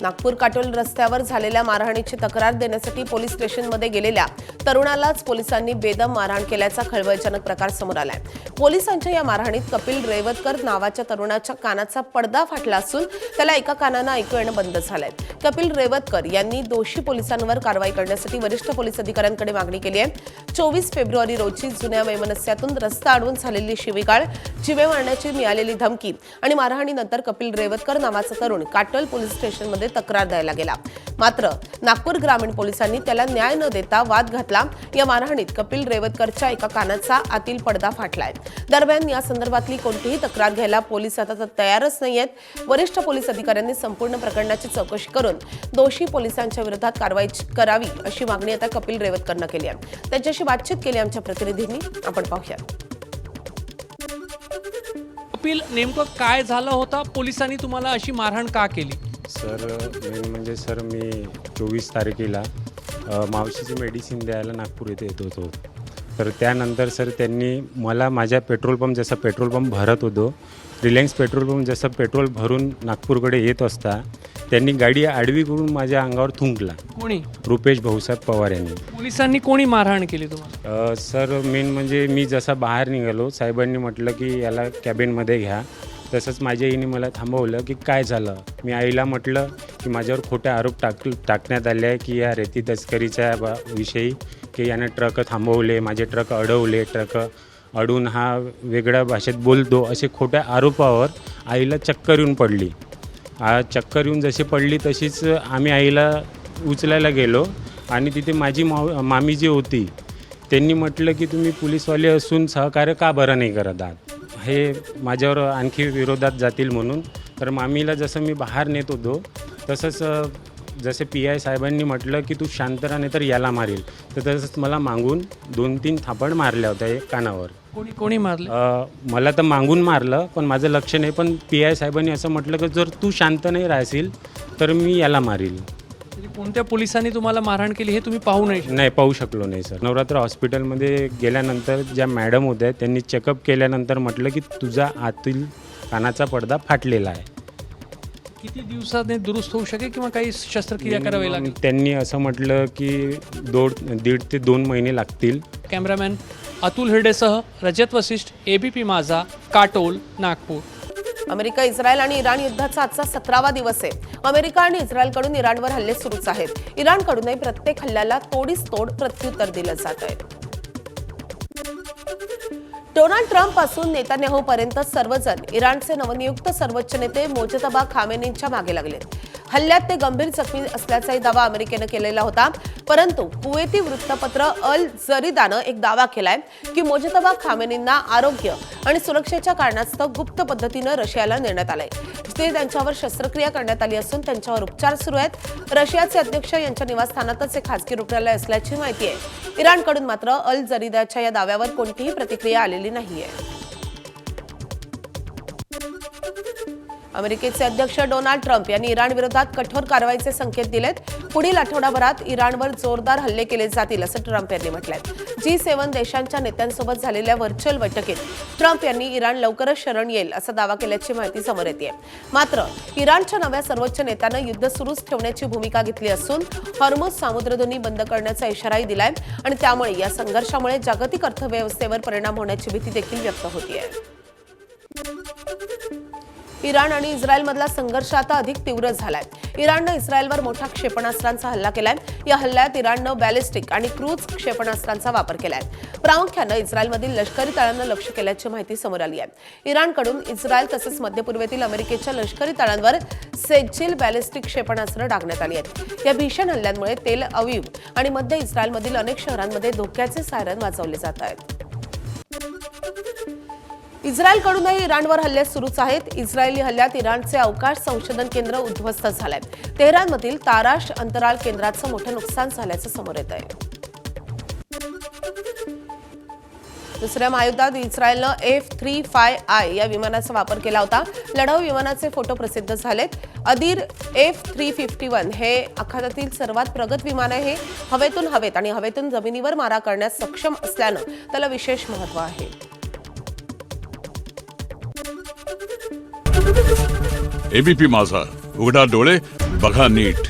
नागपूर काटोल रस्त्यावर झालेल्या मारहाणीची तक्रार देण्यासाठी पोलीस स्टेशनमध्ये गेलेल्या तरुणालाच पोलिसांनी बेदम मारहाण केल्याचा खळबळजनक प्रकार समोर आलाय। पोलिसांच्या या मारहाणीत कपिल रेवतकर नावाच्या तरुणाच्या कानाचा पडदा फाटला असून त्याला एका कानानं ऐकू येणं बंद झालंय। कपिल रेवतकर यांनी दोषी पोलिसांवर कारवाई करण्यासाठी वरिष्ठ पोलीस अधिकाऱ्यांकडे मागणी केली आहे। 24 फेब्रुवारी रोजी जुन्या वैमनस्यातून रस्ता अडवून झालेली शिवीगाळ, जीवे मारण्याची मिळालेली धमकी आणि मारहाणीनंतर कपिल रेवतकर नावाचा तरुण काटोल पोलीस स्टेशनमध्ये तक्रार द्यायला गेला। मात्र नागपूर ग्रामीण पोलिसांनी त्याला न्याय न देता वाद घातला। या मारहाणीत कपिल रेवतकरच्या एका कानाचा आतील पडदा फाटलाय। दरम्यान या संदर्भातली कोणतीही तक्रार घ्यायला पोलीस आता तयारच नाहीयेत। वरिष्ठ पोलीस अधिकाऱ्यांनी संपूर्ण प्रकरणाची चौकशी करून दोषी पोलिसांच्या विरोधात कारवाई करावी अशी मागणी आता कपिल रेवतकरनं केली आहे। त्यांच्याशी बातचीत केली आमच्या प्रतिनिधींनी, आपण पाहूया। कपिल, नेमकं काय झालं होतं? पोलिसांनी तुम्हाला अशी मारहाण का केली? सर मेन म्हणजे सर मी 24 तारखेला मावशीची मेडिसिन द्यायला नागपूर येथे येत होतो। तर त्यानंतर सर त्यांनी मला माझ्या पेट्रोल पंप जसं पेट्रोल पंप भरत होतो, रिलायन्स पेट्रोल पंप जसं पेट्रोल भरून नागपूरकडे येत असता त्यांनी गाडी आडवी करून माझ्या अंगावर थुंकला। कोणी? रुपेश भाऊसाहेब पवार यांनी। पोलिसांनी कोणी मारहाण केली तुम्हाला? सर मेन म्हणजे मी जसा बाहेर निघालो, साहेबांनी म्हटलं की याला कॅबिनमध्ये घ्या। तसंच माझ्या आईने मला थांबवलं की काय झालं। मी आईला म्हटलं की माझ्यावर खोटे आरोप टाकण्यात आले आहे की या रेती तस्करीच्या विषयी की याने ट्रक थांबवले, माझे ट्रक अडवले, ट्रक अडून हा वेगळ्या भाषेत बोलतो, असे खोट्या आरोपावर आईला चक्कर येऊन पडली। चक्कर येऊन जशी पडली तशीच आम्ही आईला उचलायला गेलो आणि तिथे माझी मामी जी होती त्यांनी म्हटलं की तुम्ही पोलीसवाले असून सहकार्य का बरं नाही करत आहात, हे माझ्यावर आणखी विरोधात जातील म्हणून। तर मामीला जसं मी बाहेर नेत होतो तसंच जसे PI साहेबांनी म्हटलं की तू शांत राहा नाही तर याला मारील, तर तसंच मला मागून 2-3 थापड मारल्या होत्या कानावर। कोणी मारलं? मला तर मागून मारलं पण माझं लक्ष नाही, पण PI साहेबांनी असं म्हटलं की जर तू शांत नाही राहशील तर मी याला मारील। कोणत्या पोलिसांनी तुम्हाला मारहाण केली हे तुम्ही नाही पाहू शकलो नाही सर। नवरात्र हॉस्पिटलमध्ये गेल्यानंतर ज्या मॅडम होत्या त्यांनी चेकअप केल्यानंतर म्हटलं की तुझा आतील कानाचा पडदा फाटलेला आहे। किती दिवसात दुरुस्त होऊ शकेल किंवा काही शस्त्रक्रिया करावी लागेल? त्यांनी असं म्हटलं की 1.5 ते 2 महिने लागतील। कॅमेरामॅन अतुल हिरडेसह रजत वशिष्ठ, ABP माझा, काटोल, नागपूर। अमेरिका, इस्रायल आणि इराण युद्धाचा आजचा 17वा दिवस आहे। अमेरिका आणि इस्रायलकडून इराणवर हल्ले सुरूच आहेत। इराणकडूनही प्रत्येक हल्ल्याला तोडीस तोड प्रत्युत्तर दिलं जात आहे। डोनाल्ड ट्रम्प पासून नेतान्याहू पर्यंत सर्वजण इराणचे नवनियुक्त सर्वोच्च नेते मोजतबा खामेनींच्या मागे लागले। हल्ल्यात ते गंभीर जखमी असल्याचाही दावा अमेरिकेनं केलेला होता, परंतु कुवेती वृत्तपत्र अल जरीदानं एक दावा केलाय की मोजतबा खामेनींना आरोग्य आणि सुरक्षेच्या कारणास्तव गुप्त पद्धतीनं रशियाला नेण्यात आलंय। जिथे त्यांच्यावर शस्त्रक्रिया करण्यात आली असून त्यांच्यावर उपचार सुरू आहेत। रशियाचे अध्यक्ष यांच्या निवासस्थानातच एक खासगी रुग्णालय असल्याची माहिती आहे। इराणकडून मात्र अल जरीदाच्या या दाव्यावर कोणतीही प्रतिक्रिया आलेली नाहीये। अमेरिकेचे अध्यक्ष डोनाल्ड ट्रम्प यांनी इराण विरोधात कठोर कारवाईचे संकेत दिलेत। पुढील आठवडाभरात इराणवर जोरदार हल्ले केले जातील असं ट्रम्प यांनी म्हटलंय। G7 देशांच्या नेत्यांसोबत झालेल्या व्हर्च्युअल बैठकीत ट्रम्प यांनी इराण लवकरच शरण येईल असा दावा केल्याची माहिती समोर येते। मात्र इराणच्या नव्या सर्वोच्च नेत्यानं युद्ध सुरूच ठेवण्याची भूमिका घेतली असून हॉर्मुझ सामुद्रधुनी बंद करण्याचा इशाराही दिलाय आणि त्यामुळे या संघर्षामुळे जागतिक अर्थव्यवस्थेवर परिणाम होण्याची भीती देखील व्यक्त होतीये। इराण आणि इस्रायलमधला संघर्ष आता अधिक तीव्र झालाय। इराणनं इस्रायलवर मोठा क्षेपणास्त्रांचा हल्ला केलाय। या हल्ल्यात इराणनं बॅलिस्टिक आणि क्रूज क्षेपणास्त्रांचा वापर केलाय। प्रामुख्यानं इस्रायलमधील लष्करी तळांना लक्ष्य केल्याची माहिती समोर आली आहे। इराणकडून इस्रायल तसंच मध्य पूर्वेतील अमेरिकेच्या लष्करी तळांवर सेज्जिल बॅलिस्टिक क्षेपणास्त्र डागण्यात आली आहेत। या भीषण हल्ल्यांमुळे तेल अवीव आणि मध्य इस्रायलमधील अनेक शहरांमध्ये धोक्याचे सायरन वाजवले जात आहेत। इस्रायलकडूनही इराणवर हल्ले सुरूच आहेत। इस्रायली हल्ल्यात इराणचे अवकाश संशोधन केंद्र उद्ध्वस्त झालंय। तेहरानमधील ताराश अंतराळ केंद्राचं मोठं नुकसान झाल्याचं समोर येत आहे। दुसऱ्या महायुद्धात इस्रायलनं F-35I या विमानाचा वापर केला होता। लढाऊ विमानाचे फोटो प्रसिद्ध झालेत। अदीर F-351 हे आखातातील सर्वात प्रगत विमान आहे। हवेतून हवेत आणि हवेतून जमिनीवर मारा करण्यास सक्षम असल्यानं त्याला विशेष महत्त्व आहे। ABP माझा, उघडा डोळे बघा नीट.